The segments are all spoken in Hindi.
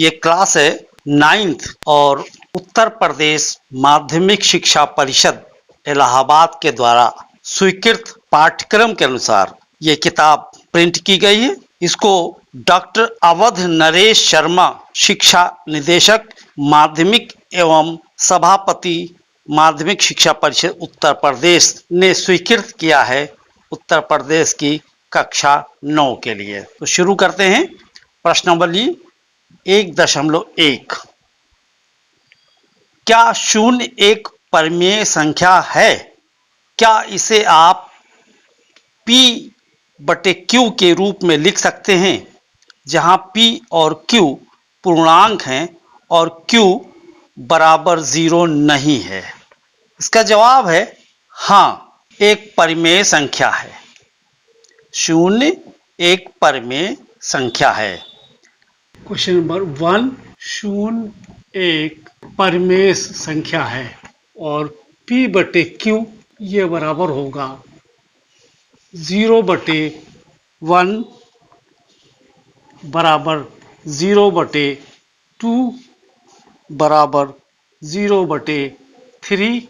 ये क्लास है 9th और उत्तर प्रदेश माध्यमिक शिक्षा परिषद इलाहाबाद के द्वारा स्वीकृत पाठ्यक्रम के अनुसार ये किताब प्रिंट की गई है। इसको डॉक्टर अवध नरेश शर्मा, शिक्षा निदेशक माध्यमिक एवं सभापति माध्यमिक शिक्षा परिषद उत्तर प्रदेश ने स्वीकृत किया है उत्तर प्रदेश की कक्षा 9 के लिए। तो शुरू करते हैं। प्रश्नावली 1.1 क्या शून्य एक परिमेय संख्या है? क्या इसे आप P/Q के रूप में लिख सकते हैं, जहां P और Q पूर्णांक हैं और Q बराबर 0 नहीं है? इसका जवाब है हाँ, एक परिमेय संख्या है। शून्य एक परिमेय संख्या है। क्वेश्चन नंबर 1, शून्य एक परिमेय संख्या है और P/Q ये बराबर होगा 0/1 बराबर 0/2 बराबर 0/3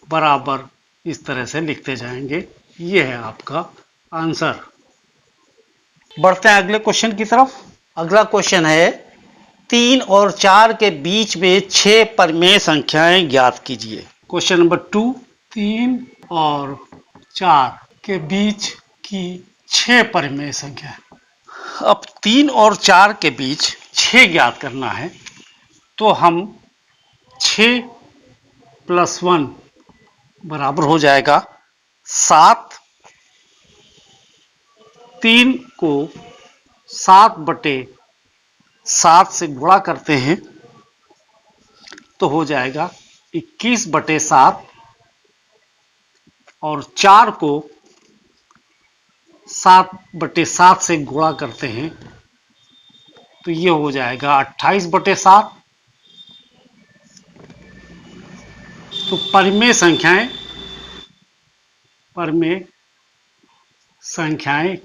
बराबर, इस तरह से लिखते जाएंगे। ये है आपका आंसर। बढ़ते हैं अगले क्वेश्चन की तरफ। अगला क्वेश्चन है 3 और 4 के बीच में 6 परिमेय संख्याएं ज्ञात कीजिए। क्वेश्चन नंबर 2, 3 और 4 के बीच की 6 परिमेय संख्या। अब 3 और 4 के बीच 6 ज्ञात करना है, तो हम 6 + 1 बराबर हो जाएगा 7। 3 को 7/7 से गुणा करते हैं तो हो जाएगा 21/7 और 4 को 7/7 से गुणा करते हैं तो ये हो जाएगा 28/7। तो परिमेय संख्याएं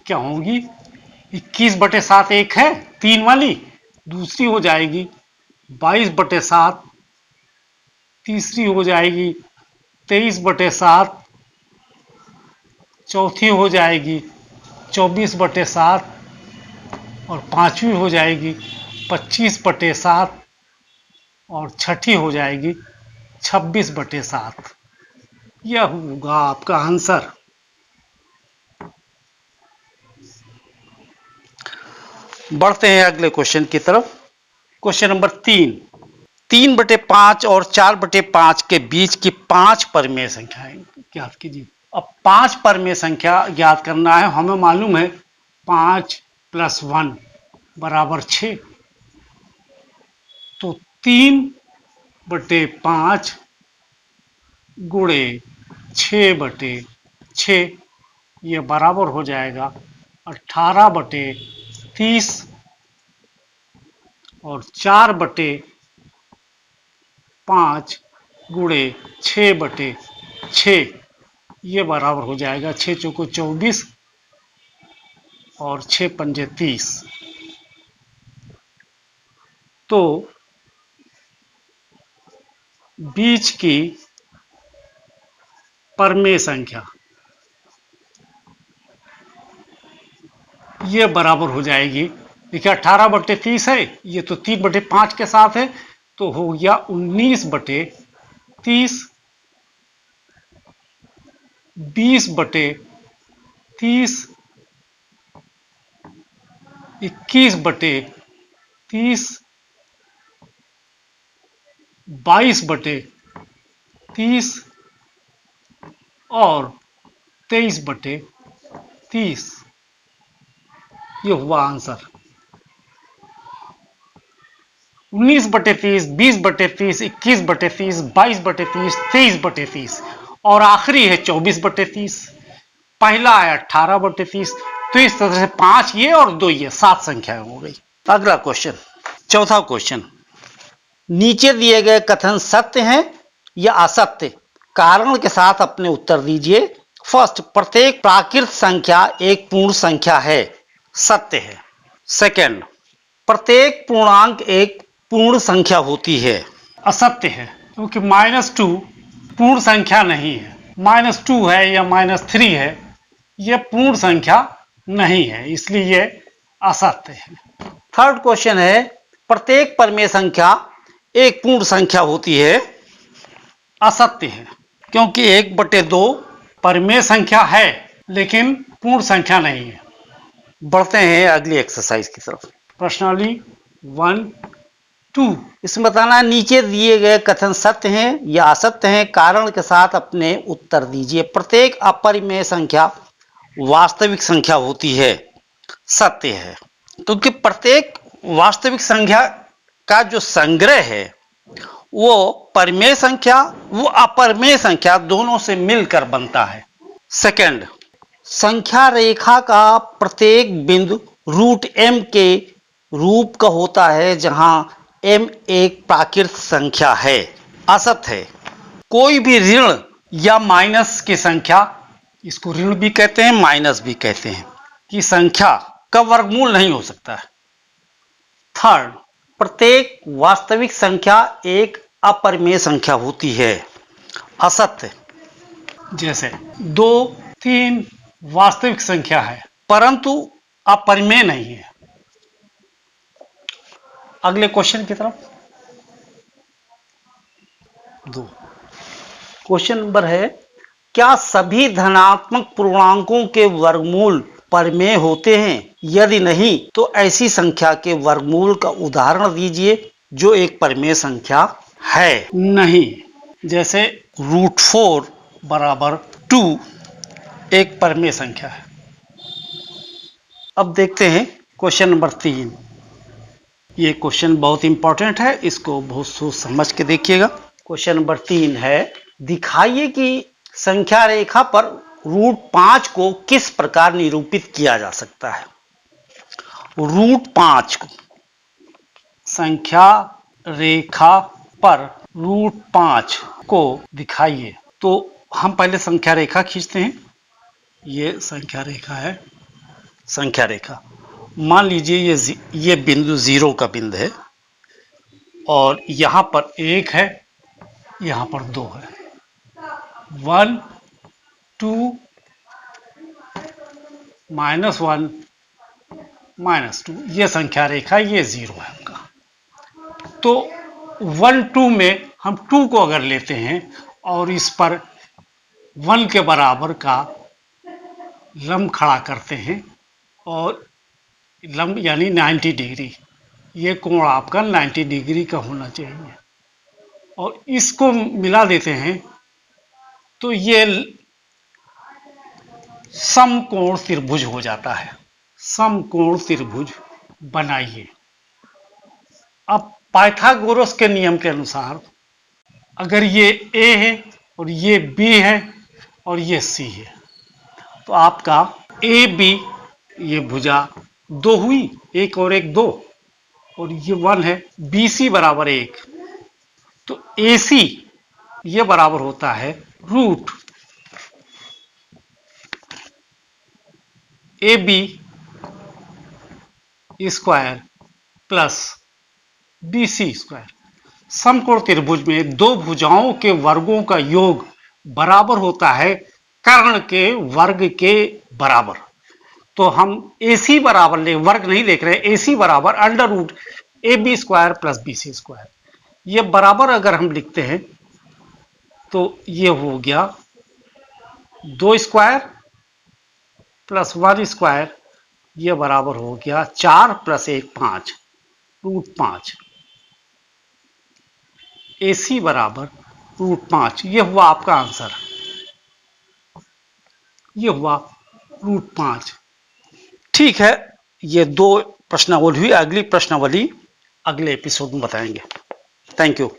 क्या होंगी? 21/7 एक है 3 वाली, दूसरी हो जाएगी 22/7, तीसरी हो जाएगी 23/7, चौथी हो जाएगी 24/7 और पांचवी हो जाएगी 25/7 और छठी हो जाएगी 26/7। यह होगा आपका आंसर। बढ़ते हैं अगले क्वेश्चन की तरफ। क्वेश्चन नंबर 3/5 और 4/5 के बीच की 5 परिमेय संख्याएं ज्ञात कीजिए। अब 5 परिमेय संख्या ज्ञात करना है। हमें मालूम है 5 + 1 बराबर 6। तो 3/5 गुणे 6/6 ये बराबर हो जाएगा 18/30 और 4/5 गुणे 6/6 ये बराबर हो जाएगा 6 चौको 24 और 6 पंजे 30। तो बीच की परिमेय संख्या ये बराबर हो जाएगी, देखिए 18/30 है, ये तो 3/5 के साथ है, तो हो गया 19/30, 20/30, 21/30, 22/30 और 23/30। ये हुआ आंसर। 19/30, 20/30, 21/30, 22/30, 23/30 और आखिरी है 24/30। पहला है 18/30। तो इस तरह से 5 ये और 2 ये 7 संख्याएं हो गई। अगला क्वेश्चन, चौथा क्वेश्चन। नीचे दिए गए कथन सत्य हैं या असत्य? कारण के साथ अपने उत्तर दीजिए। फर्स्ट, प्रत्येक प्राकृत संख्या एक पूर्ण संख्या है, सत्य है। सेकंड, प्रत्येक पूर्णांक एक पूर्ण संख्या होती है। असत्य है, क्योंकि -2 पूर्ण संख्या नहीं है। -2 है या -3 है, यह पूर्ण संख्या नहीं है, इसलिए यह असत्य है। थर्ड क्वेश्चन है, प्रत्येक परिमेय संख्या एक पूर्ण संख्या होती है। असत्य है, क्योंकि 1/2 परिमेय संख्या है लेकिन पूर्ण संख्या नहीं है। बढ़ते हैं अगली एक्सरसाइज की तरफ। प्रश्नावली 1, 2। इसमें बताना है, नीचे दिए गए कथन सत्य हैं या असत्य हैं, कारण के साथ अपने उत्तर दीजिए। प्रत्येक अपरिमेय संख्या वास्तविक संख्या होती है। सत्य है, क्योंकि प्रत्येक वास्तविक संख्या का जो संग्रह है वो परिमेय संख्या वो अपरिमेय संख्या दोनों से मिलकर बनता है। सेकंड, संख्या रेखा का प्रत्येक बिंदु √m के रूप का होता है, जहां m एक प्राकृत संख्या है। असत्य है, कोई भी ऋण या माइनस की संख्या, इसको ऋण भी कहते हैं माइनस भी कहते हैं, की संख्या का वर्गमूल नहीं हो सकता है। थर्ड, प्रत्येक वास्तविक संख्या एक अपरिमेय संख्या होती है। असत्य, जैसे 2, 3 वास्तविक संख्या है परंतु अपरिमेय नहीं है। अगले क्वेश्चन की तरफ। 2, क्वेश्चन नंबर है, क्या सभी धनात्मक पूर्णांकों के वर्गमूल परिमेय होते हैं? यदि नहीं तो ऐसी संख्या के वर्गमूल का उदाहरण दीजिए जो एक परिमेय संख्या है। नहीं, जैसे √4 बराबर 2 एक परिमेय संख्या है। अब देखते हैं क्वेश्चन नंबर 3। ये क्वेश्चन बहुत इंपॉर्टेंट है, इसको बहुत सोच समझ के देखिएगा। क्वेश्चन नंबर 3 है, दिखाइए कि संख्या रेखा पर √5 को किस प्रकार निरूपित किया जा सकता है। √5 को संख्या रेखा पर √5 को दिखाइए। तो हम पहले संख्या रेखा खींचते हैं। ये संख्या रेखा है। संख्या रेखा, मान लीजिए ये बिंदु 0 का बिंदु है और यहां पर 1 है, यहां पर 2 है। 1, 2, -1, -2, ये संख्या रेखा, ये 0 है आपका। तो 1, 2 में हम 2 को अगर लेते हैं और इस पर 1 के बराबर का लंब खड़ा करते हैं, और लंब यानी 90 डिग्री, ये कोण आपका 90 डिग्री का होना चाहिए, और इसको मिला देते हैं तो ये समकोण त्रिभुज हो जाता है। समकोण त्रिभुज बनाइए। अब पाइथागोरस के नियम के अनुसार अगर ये A है और ये B है और ये C है, तो आपका AB, ये भुजा 2 हुई, 1 और 1 2, और ये 1 है। BC बराबर 1, तो AC ये बराबर होता है √AB square plus BC square. समकोण त्रिभुज में दो भुजाओं के वर्गों का योग बराबर होता है कर्ण के वर्ग के बराबर। तो हम AC बराबर ले, वर्ग नहीं देख रहे, AC बराबर √AB square plus BC square. ये बराबर अगर हम लिखते हैं तो ये हो गया 2 स्क्वायर प्लस 1 स्क्वायर, ये बराबर हो गया 4 + 1 5, √5। AC बराबर √5, ये हुआ आपका आंसर, ये हुआ √5। ठीक है, ये 2 प्रश्नावली हुई। अगली प्रश्नावली अगले एपिसोड में बताएंगे। Thank you.